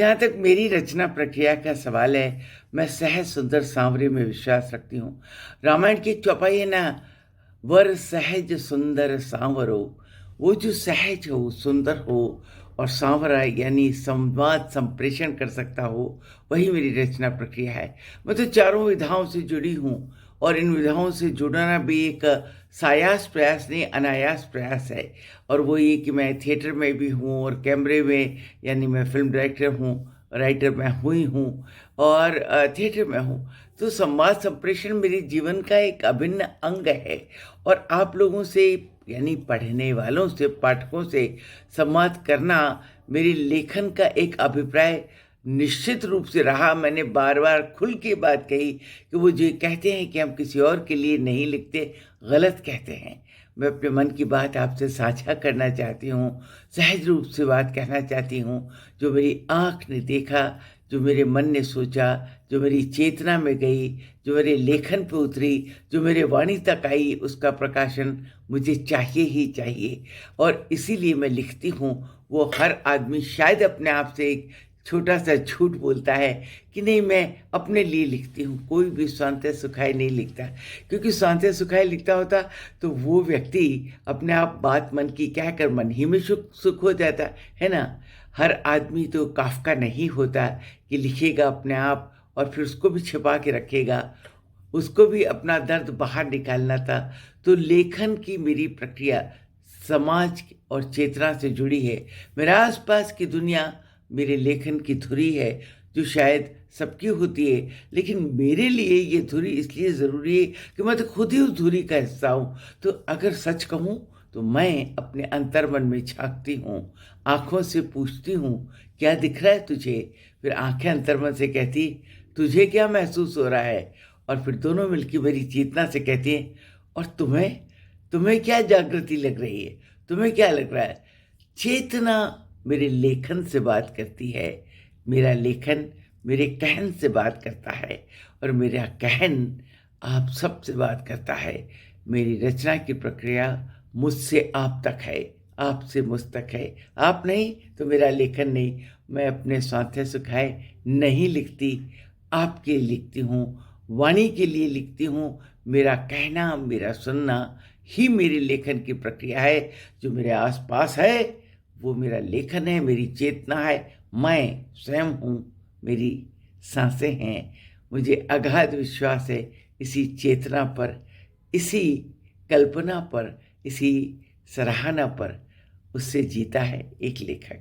जहाँ तक मेरी रचना प्रक्रिया का सवाल है, मैं सहज सुंदर सांवरे में विश्वास रखती हूँ। रामायण की एक चौपाई है ना, वर सहज सुंदर सांवरो। वो जो सहज हो, सुंदर हो और सांवरा यानी संवाद संप्रेषण कर सकता हो, वही मेरी रचना प्रक्रिया है। मैं तो चारों विधाओं से जुड़ी हूँ और इन विधाओं से जुड़ना भी एक सायास प्रयास नहीं, अनायास प्रयास है। और वो ये कि मैं थिएटर में भी हूँ और कैमरे में, यानी मैं फिल्म डायरेक्टर हूँ, राइटर मैं हुई हूँ और थिएटर में हूँ। तो संवाद संप्रेषण मेरे जीवन का एक अभिन्न अंग है और आप लोगों से, यानी पढ़ने वालों से, पाठकों से संवाद करना मेरे लेखन का एक अभिप्राय निश्चित रूप से रहा। मैंने बार बार खुल के बात कही कि वो जो कहते हैं कि हम किसी और के लिए नहीं लिखते, गलत कहते हैं। मैं अपने मन की बात आपसे साझा करना चाहती हूँ, सहज रूप से बात कहना चाहती हूँ। जो मेरी आँख ने देखा, जो मेरे मन ने सोचा, जो मेरी चेतना में गई, जो मेरे लेखन पे उतरी, जो मेरे वाणी तक आई, उसका प्रकाशन मुझे चाहिए ही चाहिए। और इसीलिए मैं लिखती हूँ। वो हर आदमी शायद अपने आप से एक छोटा-सा झूठ बोलता है कि नहीं, मैं अपने लिए लिखती हूँ, कोई भी स्वान्ते सुखाए नहीं लिखता। क्योंकि स्वान्ते सुखाए लिखता होता तो वो व्यक्ति अपने आप बात मन की कहकर मन ही में सुख हो जाता, है ना? हर आदमी तो काफ़्का नहीं होता कि लिखेगा अपने आप और फिर उसको भी छिपा के रखेगा, उसको भी अपना दर्द बाहर निकालना था। तो लेखन की मेरी प्रक्रिया समाज और चेतना से जुड़ी है। मेरे आस-पास की दुनिया मेरे लेखन की धुरी है, जो शायद सबकी होती है, लेकिन मेरे लिए ये धुरी इसलिए ज़रूरी है कि मैं तो खुद ही उस धुरी का हिस्सा हूँ। तो अगर सच कहूँ तो मैं अपने अंतर्मन में झाँकती हूँ, आँखों से पूछती हूँ, क्या दिख रहा है तुझे? फिर आँखें अंतर्मन से कहती, तुझे क्या महसूस हो रहा है? और फिर दोनों मिलके मेरी चेतना से कहती हैं, और तुम्हें? तुम्हें क्या जागृति लग रही है? तुम्हें क्या लग रहा है? चेतना मेरे लेखन से बात करती है, मेरा लेखन मेरे कहन से बात करता है और मेरा कहन आप सबसे बात करता है। मेरी रचना की प्रक्रिया मुझसे आप तक है, आपसे मुझ तक है। आप नहीं तो मेरा लेखन नहीं। मैं अपने स्वार्थ सुखाए नहीं लिखती, आपके लिए लिखती हूँ, वाणी के लिए लिखती हूँ। मेरा कहना, मेरा सुनना ही मेरे लेखन की प्रक्रिया है। जो मेरे आस-पास है वो मेरा लेखन है, मेरी चेतना है, मैं स्वयं हूँ, मेरी साँसें हैं। मुझे अगाध विश्वास है इसी चेतना पर, इसी कल्पना पर, इसी सराहना पर। उससे जीता है एक लेखक।